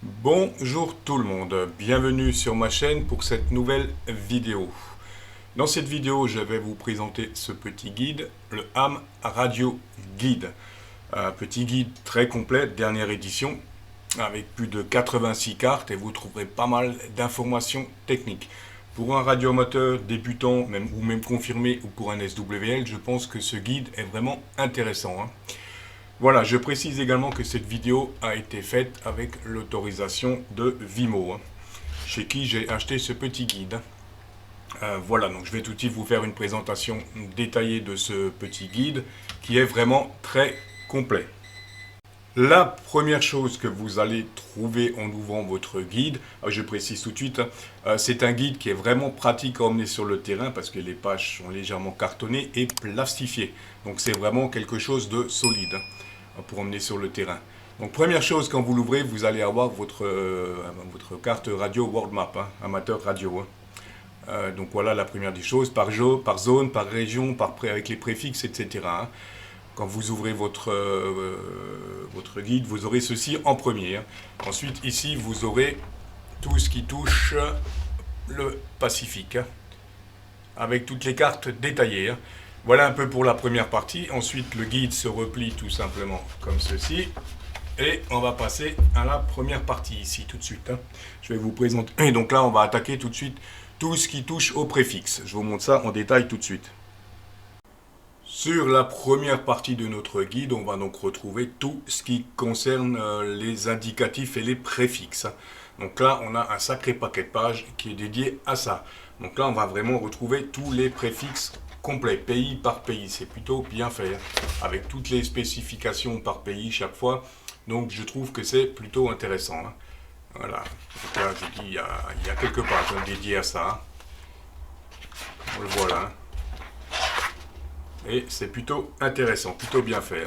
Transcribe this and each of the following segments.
Bonjour tout le monde, bienvenue sur ma chaîne pour cette nouvelle vidéo. Dans cette vidéo, je vais vous présenter ce petit guide, le Ham Radio Guide. Un petit guide très complet, dernière édition, avec plus de 86 cartes et vous trouverez pas mal d'informations techniques. Pour un radioamateur débutant ou même confirmé ou pour un SWL, je pense que ce guide est vraiment intéressant. Voilà, je précise également que cette vidéo a été faite avec l'autorisation de Vimo, chez qui j'ai acheté ce petit guide. Voilà, donc je vais tout de suite vous faire une présentation détaillée de ce petit guide qui est vraiment très complet. La première chose que vous allez trouver en ouvrant votre guide, je précise tout de suite, c'est un guide qui est vraiment pratique à emmener sur le terrain parce que les pages sont légèrement cartonnées et plastifiées. Donc c'est vraiment quelque chose de solide pour emmener sur le terrain. Donc première chose, quand vous l'ouvrez, vous allez avoir votre carte radio World Map, amateur radio. Donc voilà la première des choses, par zone, par région, avec les préfixes, etc. Quand vous ouvrez votre guide, vous aurez ceci en premier. Ensuite, ici, vous aurez tout ce qui touche le Pacifique, avec toutes les cartes détaillées. Voilà un peu pour la première partie. Ensuite, le guide se replie tout simplement comme ceci. Et on va passer à la première partie ici tout de suite. Je vais vous présenter. Et donc là, on va attaquer tout de suite tout ce qui touche au préfixe. Je vous montre ça en détail tout de suite. Sur la première partie de notre guide, on va donc retrouver tout ce qui concerne les indicatifs et les préfixes. Donc là, on a un sacré paquet de pages qui est dédié à ça. Donc là, on va vraiment retrouver tous les préfixes complets, pays par pays. C'est plutôt bien fait, avec toutes les spécifications par pays chaque fois. Donc je trouve que c'est plutôt intéressant. Voilà. Donc là, je dis, il y a quelques pages dédiées à ça. On le voit là. Et c'est plutôt intéressant, plutôt bien fait.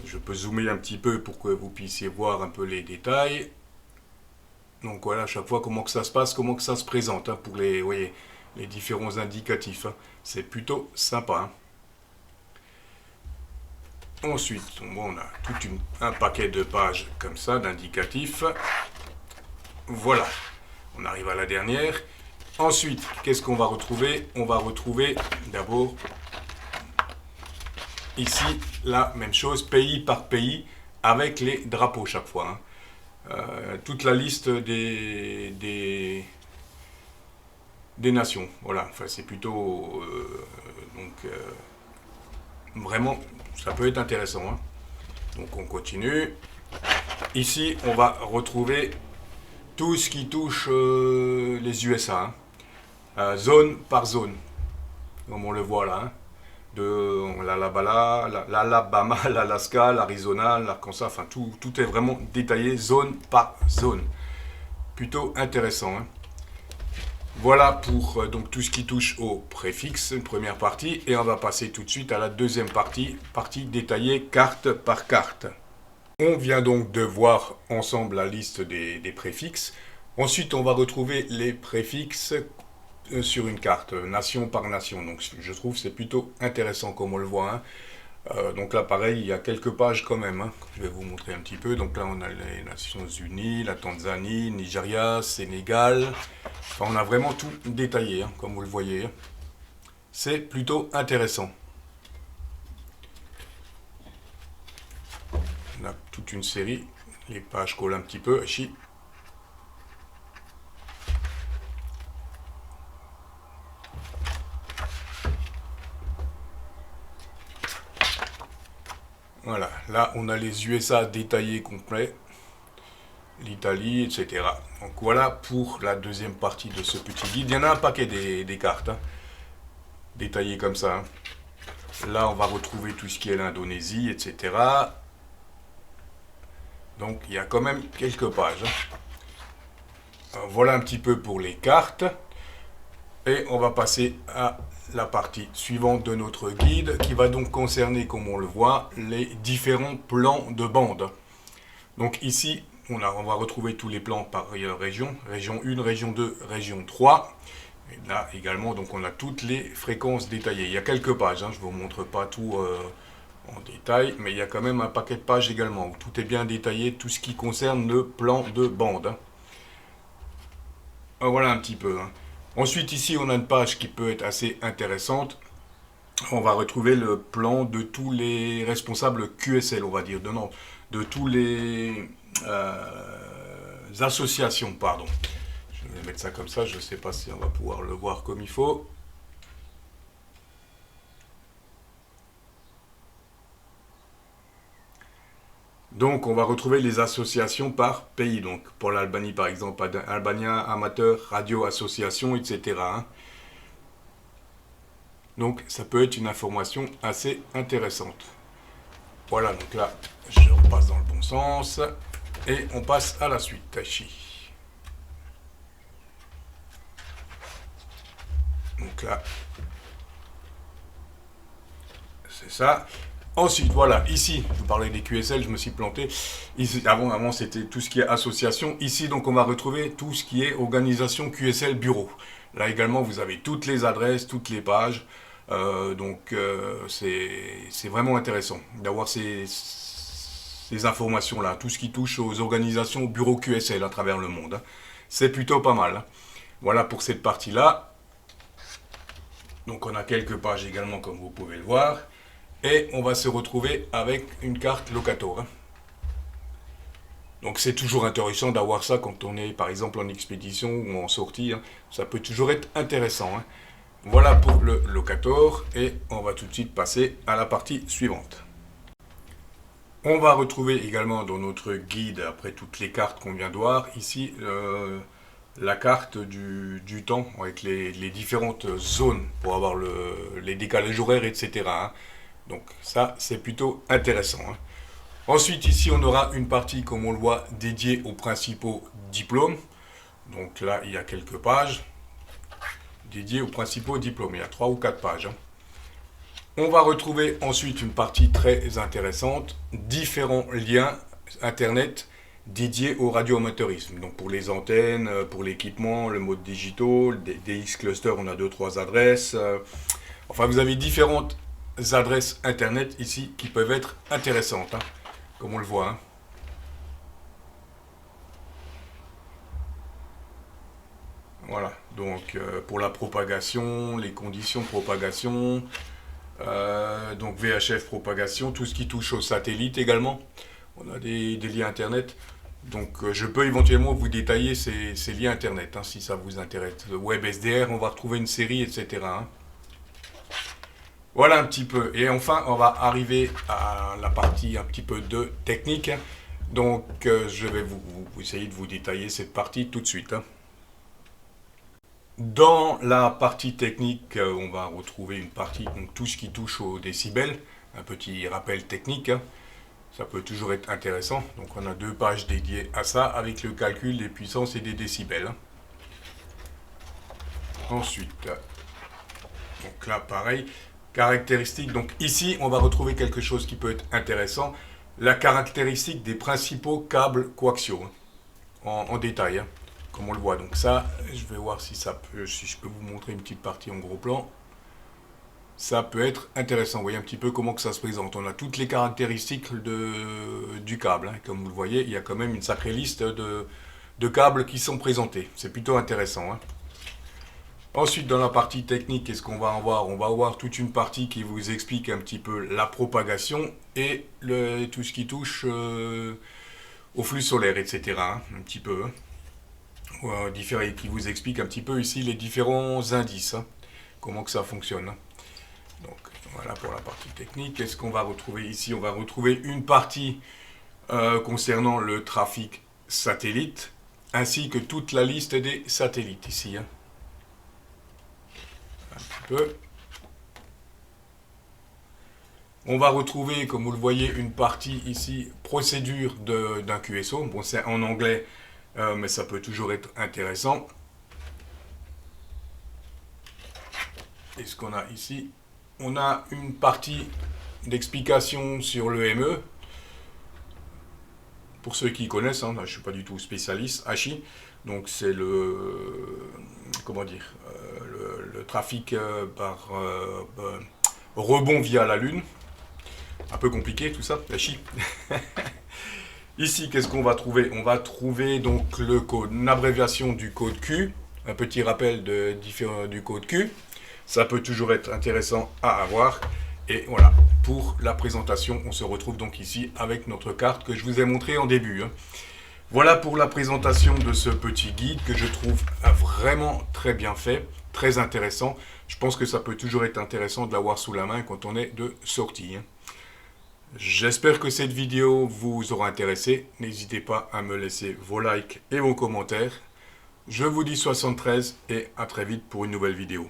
Je peux zoomer un petit peu pour que vous puissiez voir un peu les détails. Donc voilà, à chaque fois comment que ça se passe, comment que ça se présente pour les différents indicatifs. C'est plutôt sympa. Ensuite, on a tout un paquet de pages comme ça, d'indicatifs. Voilà, on arrive à la dernière. Ensuite, qu'est-ce qu'on va retrouver? On va retrouver d'abord ici la même chose, pays par pays, avec les drapeaux chaque fois. Toute la liste des nations. Voilà, enfin, c'est plutôt vraiment, ça peut être intéressant. Donc on continue. Ici, on va retrouver tout ce qui touche les USA. Zone par zone, comme on le voit là, de l'Alabama, l'Alaska, l'Arizona, l'Arkansas, enfin tout est vraiment détaillé zone par zone. Plutôt intéressant. Voilà pour donc tout ce qui touche aux préfixes, une première partie, et on va passer tout de suite à la deuxième partie détaillée carte par carte. On vient donc de voir ensemble la liste des préfixes. Ensuite, on va retrouver les préfixes sur une carte, nation par nation. Donc je trouve c'est plutôt intéressant comme on le voit. Donc là pareil, il y a quelques pages quand même. Je vais vous montrer un petit peu. Donc là on a les Nations Unies, la Tanzanie, Nigeria, Sénégal. Enfin, on a vraiment tout détaillé, comme vous le voyez. C'est plutôt intéressant. On a toute une série. Les pages collent un petit peu. Ici. Voilà, là on a les USA détaillés complets, l'Italie, etc. Donc voilà pour la deuxième partie de ce petit guide. Il y en a un paquet des cartes, détaillées comme ça. Là on va retrouver tout ce qui est l'Indonésie, etc. Donc il y a quand même quelques pages. Voilà un petit peu pour les cartes. Et on va passer à la partie suivante de notre guide qui va donc concerner, comme on le voit, les différents plans de bande. Donc ici, on va retrouver tous les plans par région. Région 1, région 2, région 3. Et là également, donc on a toutes les fréquences détaillées. Il y a quelques pages, je ne vous montre pas tout en détail, mais il y a quand même un paquet de pages également où tout est bien détaillé, tout ce qui concerne le plan de bande, hein. Voilà un petit peu, hein. Ensuite, ici, on a une page qui peut être assez intéressante. On va retrouver le plan de tous les responsables QSL, on va dire, de tous les associations, pardon. Je vais mettre ça comme ça, je ne sais pas si on va pouvoir le voir comme il faut. Donc, on va retrouver les associations par pays. Donc, pour l'Albanie, par exemple, Albania Amateur Radio Association, etc., hein. Donc, ça peut être une information assez intéressante. Voilà, donc là, je repasse dans le bon sens. Et on passe à la suite, Tachi. Donc là, c'est ça. Ensuite, voilà, ici, je vous parlais des QSL, je me suis planté. Ici, avant c'était tout ce qui est association. Ici, donc, on va retrouver tout ce qui est organisation QSL bureau. Là également, vous avez toutes les adresses, toutes les pages. C'est vraiment intéressant d'avoir ces informations-là, tout ce qui touche aux organisations, aux bureaux QSL à travers le monde, hein. C'est plutôt pas mal, hein. Voilà pour cette partie-là. Donc on a quelques pages également, comme vous pouvez le voir. Et on va se retrouver avec une carte Locator, hein. Donc c'est toujours intéressant d'avoir ça quand on est par exemple en expédition ou en sortie, hein. Ça peut toujours être intéressant, hein. Voilà pour le Locator et on va tout de suite passer à la partie suivante. On va retrouver également dans notre guide, après toutes les cartes qu'on vient de voir, ici la carte du temps avec les différentes zones pour avoir les décalages horaires, etc., hein. Donc ça, c'est plutôt intéressant, hein. Ensuite, ici, on aura une partie, comme on le voit, dédiée aux principaux diplômes. Donc là, il y a quelques pages dédiées aux principaux diplômes. Il y a 3 ou 4 pages, hein. On va retrouver ensuite une partie très intéressante, différents liens Internet dédiés au radioamateurisme. Donc pour les antennes, pour l'équipement, le mode digital, des DX Cluster, on a 2-3 adresses. Enfin, vous avez différentes adresses Internet ici qui peuvent être intéressantes, hein, comme on le voit, hein. Voilà, donc pour la propagation, les conditions de propagation, donc VHF propagation, tout ce qui touche au satellite également. On a des liens Internet. Donc je peux éventuellement vous détailler ces liens Internet, hein, si ça vous intéresse. Web SDR, on va retrouver une série, etc., hein. Voilà un petit peu. Et enfin, on va arriver à la partie un petit peu de technique. Donc je vais vous essayer de vous détailler cette partie tout de suite, hein. Dans la partie technique, on va retrouver une partie, donc tout ce qui touche aux décibels, un petit rappel technique, hein. Ça peut toujours être intéressant. Donc on a 2 pages dédiées à ça avec le calcul des puissances et des décibels, hein. Ensuite, donc là pareil, caractéristiques. Donc ici, on va retrouver quelque chose qui peut être intéressant, la caractéristique des principaux câbles coaxiaux, hein, en détail, hein, comme on le voit. Donc ça, je vais voir si je peux vous montrer une petite partie en gros plan. Ça peut être intéressant. Vous voyez un petit peu comment que ça se présente. On a toutes les caractéristiques du câble, hein. Comme vous le voyez, il y a quand même une sacrée liste de câbles qui sont présentés. C'est plutôt intéressant, hein. Ensuite, dans la partie technique, qu'est-ce qu'on va avoir? On va avoir toute une partie qui vous explique un petit peu la propagation et tout ce qui touche au flux solaire, etc., hein, un petit peu, hein. Qui vous explique un petit peu ici les différents indices, hein, comment que ça fonctionne, hein. Donc voilà pour la partie technique. Qu'est-ce qu'on va retrouver ici? On va retrouver une partie concernant le trafic satellite, ainsi que toute la liste des satellites ici, hein. Un petit peu. On va retrouver, comme vous le voyez, une partie ici, procédure d'un QSO. Bon, c'est en anglais, mais ça peut toujours être intéressant. Et ce qu'on a ici, on a une partie d'explication sur le ME. Pour ceux qui connaissent, hein, je ne suis pas du tout spécialiste, ACHI. Donc c'est comment dire, le trafic par rebond via la Lune. un peu compliqué tout ça, la chi. Ici, qu'est-ce qu'on va trouver? On va trouver donc le code, une abréviation du code Q, un petit rappel du code Q. Ça peut toujours être intéressant à avoir. Et voilà, pour la présentation, on se retrouve donc ici avec notre carte que je vous ai montrée en début. Voilà pour la présentation de ce petit guide que je trouve vraiment très bien fait, très intéressant. Je pense que ça peut toujours être intéressant de l'avoir sous la main quand on est de sortie. J'espère que cette vidéo vous aura intéressé. N'hésitez pas à me laisser vos likes et vos commentaires. Je vous dis 73 et à très vite pour une nouvelle vidéo.